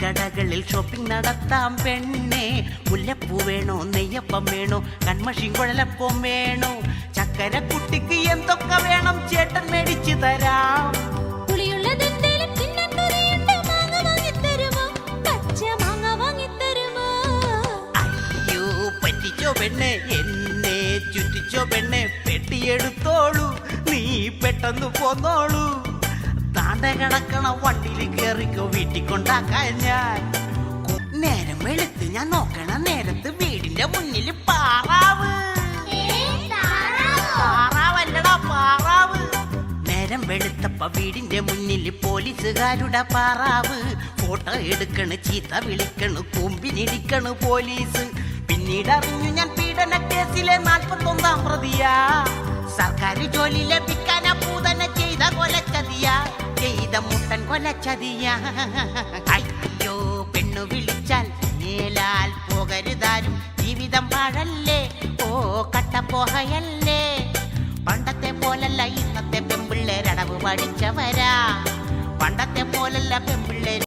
കടകളിൽ ഷോപ്പിംഗ് നടത്താം പെണ്ണെ. മുല്ലപ്പൂ വേണോ, നെയ്യപ്പം വേണോ, കൺമഷി കുഴലപ്പം വേണോ, ചക്കര കുട്ടിക്ക് എന്തൊക്കെ വേണം ചേട്ടൻ മേടിച്ചു തരാം. അയ്യോ പറ്റിച്ചോ പെണ്ണെ, എന്നെ ചുറ്റിച്ചോ പെണ്ണെ, പെട്ടിയെടുത്തോളൂ നീ പെട്ടെന്ന് പോന്നോളൂ. താണ്ട കിടക്കണ വണ്ടിയിൽ കേറിക്കോ, വീട്ടിൽ കൊണ്ടാക്കാൻ ഞാൻ. നേരം വെളുത്ത് ഞാൻ നോക്കണ നേരത്ത് വീടിന്റെ മുന്നിൽ പാറാവ്. പാറാവല്ലടാ പാറാവ്. നേരം വെളുത്തപ്പ വീടിന്റെ മുന്നിൽ പോലീസുകാരുടെ പാറാവ്. ഫോട്ടോ എടുക്കണ്, ചീത്ത വിളിക്കണ്, കൊമ്പിനിടിക്കണ് പോലീസ്. പിന്നീട് അറിഞ്ഞു ഞാൻ പീഡന കേസിലെ 41-ാം പ്രതിയാ. സർക്കാർ ജോലി ലഭിക്കാൻ പൂതന ചെയ്ത കൊലച്ചതിയാ, ചെയ്ത മുട്ടൻ കൊലച്ചതിയാ. അയ്യോ പെണ്ണു വിളിച്ചാൽ മേലാൽ പോകരുതാരും, ജീവിതം പാഴല്ലേ ഓ കട്ടപ്പോഹയല്ലേ. പണ്ടത്തെ പോലല്ല ഇന്നത്തെ പെമ്പിള്ളേരടവ് പഠിച്ചവരാ, പണ്ടത്തെ പോലല്ല പെമ്പിള്ളേർ